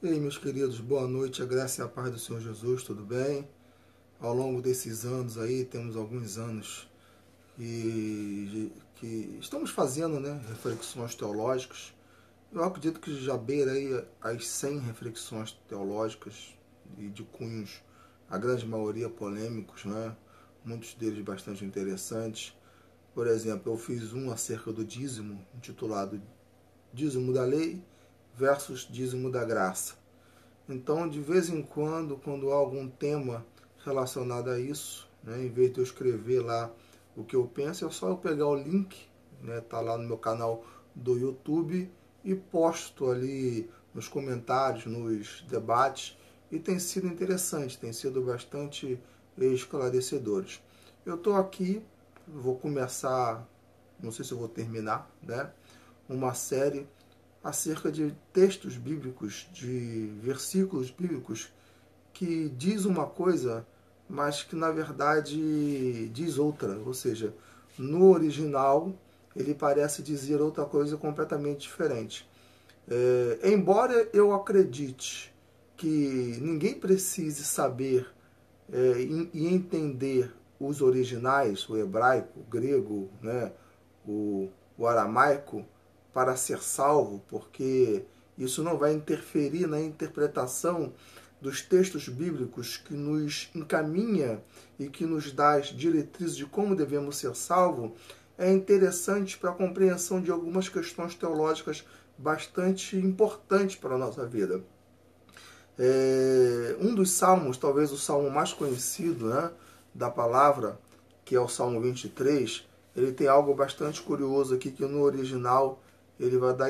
E aí, meus queridos, boa noite, a graça e a paz do Senhor Jesus, tudo bem? Ao longo desses anos aí, temos alguns anos que estamos fazendo, né, reflexões teológicas. Eu acredito que já beira aí as 100 reflexões teológicas e de cunhos, a grande maioria polêmicos, né? Muitos deles bastante interessantes. Por exemplo, eu fiz um acerca do dízimo, intitulado Dízimo da Lei versus Dízimo da Graça. Então, de vez em quando há algum tema relacionado a isso, né, em vez de eu escrever lá o que eu penso, é só eu pegar o link, né, tá lá no meu canal do YouTube, e posto ali nos comentários, nos debates, e tem sido interessante, tem sido bastante esclarecedores. Eu estou aqui, vou começar, não sei se eu vou terminar, né, uma série acerca de textos bíblicos, de versículos bíblicos que diz uma coisa, mas que na verdade diz outra. Ou seja, no original ele parece dizer outra coisa completamente diferente. Embora eu acredite que ninguém precise saber e entender os originais, o hebraico, o grego, né, o aramaico, para ser salvo, porque isso não vai interferir na interpretação dos textos bíblicos que nos encaminha e que nos dá as diretrizes de como devemos ser salvos, é interessante para a compreensão de algumas questões teológicas bastante importantes para a nossa vida. Um dos salmos, talvez o salmo mais conhecido, né, da palavra, que é o Salmo 23, ele tem algo bastante curioso aqui, que no original ele vai dar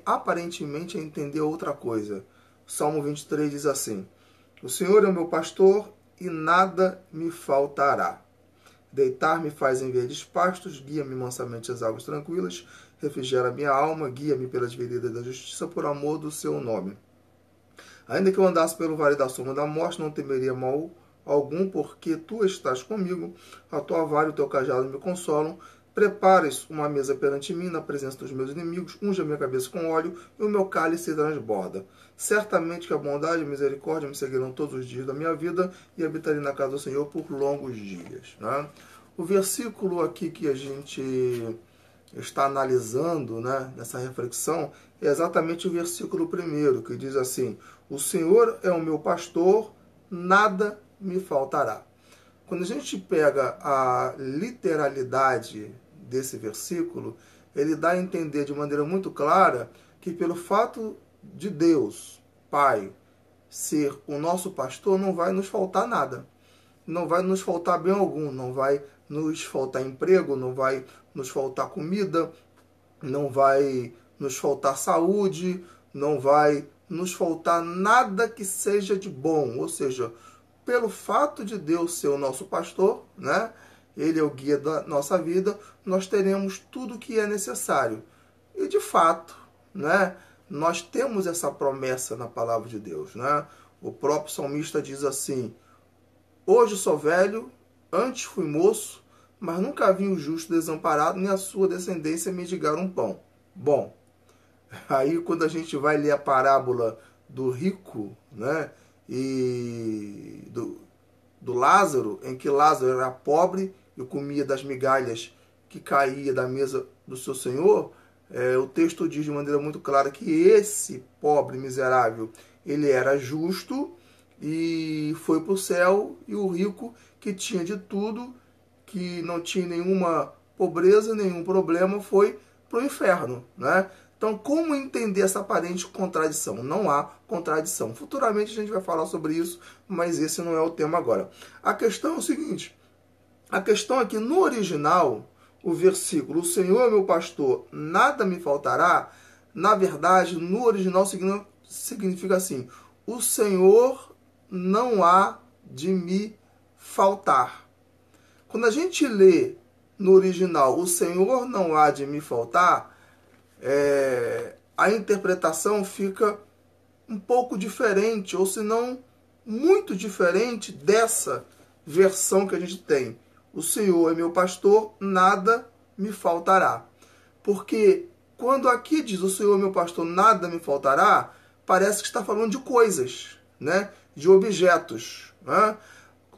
aparentemente a entender outra coisa. O Salmo 23 diz assim: O Senhor é o meu pastor e nada me faltará. Deitar-me faz em verdes pastos, guia-me mansamente às águas tranquilas, refrigera minha alma, guia-me pelas veredas da justiça por amor do seu nome. Ainda que eu andasse pelo vale da sombra da morte, não temeria mal algum, porque tu estás comigo, a tua vara e o teu cajado me consolam. Prepares uma mesa perante mim, na presença dos meus inimigos, unge a minha cabeça com óleo, e o meu cálice transborda. Certamente que a bondade e a misericórdia me seguirão todos os dias da minha vida, e habitarei na casa do Senhor por longos dias. Né? O versículo aqui que a gente está analisando, né, nessa reflexão, é exatamente o versículo 1, que diz assim: O Senhor é o meu pastor, nada me faltará. Quando a gente pega a literalidade desse versículo, ele dá a entender de maneira muito clara que pelo fato de Deus, Pai, ser o nosso pastor, não vai nos faltar nada. Não vai nos faltar bem algum, não vai nos faltar emprego, não vai nos faltar comida, não vai nos faltar saúde, não vai nos faltar nada que seja de bom. Ou seja, pelo fato de Deus ser o nosso pastor, né? Ele é o guia da nossa vida, nós teremos tudo o que é necessário. E de fato, né, nós temos essa promessa na palavra de Deus, né? O próprio salmista diz assim: Hoje sou velho, antes fui moço, mas nunca vi o justo desamparado, nem a sua descendência mendigar um pão. Bom, aí quando a gente vai ler a parábola do rico, né, e do Lázaro, em que Lázaro era pobre e comia das migalhas que caía da mesa do seu senhor, o texto diz de maneira muito clara que esse pobre miserável, ele era justo e foi para o céu, e o rico, que tinha de tudo, que não tinha nenhuma pobreza, nenhum problema, foi para o inferno, né? Então, como entender essa aparente contradição? Não há contradição. Futuramente a gente vai falar sobre isso, mas esse não é o tema agora. A questão é o seguinte: a questão é que no original, o versículo, o Senhor é meu pastor, nada me faltará, na verdade, no original significa assim: o Senhor não há de me faltar. Quando a gente lê no original, o Senhor não há de me faltar, a interpretação fica um pouco diferente, ou se não muito diferente dessa versão que a gente tem. O Senhor é meu pastor, nada me faltará. Porque quando aqui diz o Senhor é meu pastor, nada me faltará, parece que está falando de coisas, né? De objetos, né?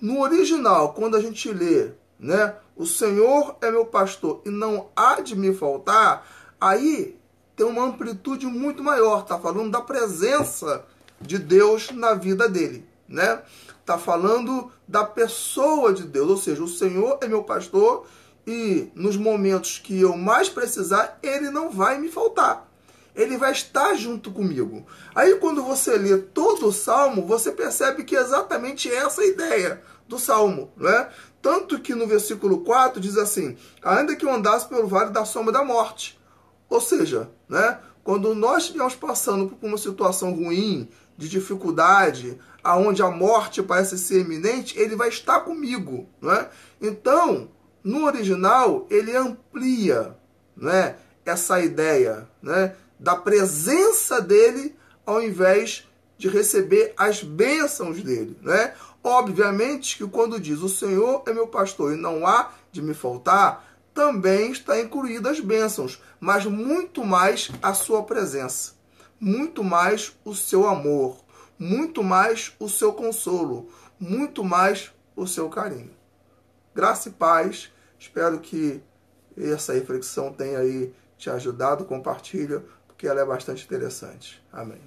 No original, quando a gente lê, né, o Senhor é meu pastor e não há de me faltar, aí tem uma amplitude muito maior. Está falando da presença de Deus na vida dele, né? Está falando da pessoa de Deus, ou seja, o Senhor é meu pastor e nos momentos que eu mais precisar, ele não vai me faltar. Ele vai estar junto comigo. Aí quando você lê todo o Salmo, você percebe que é exatamente essa a ideia do Salmo, né? Tanto que no versículo 4 diz assim: ainda que eu andasse pelo vale da sombra da morte. Ou seja, né, quando nós estivermos passando por uma situação ruim, de dificuldade, aonde a morte parece ser iminente, ele vai estar comigo, né? Então, no original, ele amplia, né, essa ideia, né, da presença dele ao invés de receber as bênçãos dele, né? Obviamente que quando diz o Senhor é meu pastor e não há de me faltar, também está incluídas as bênçãos, mas muito mais a sua presença, muito mais o seu amor, muito mais o seu consolo, muito mais o seu carinho. Graça e paz, espero que essa reflexão tenha aí te ajudado, compartilha, porque ela é bastante interessante. Amém.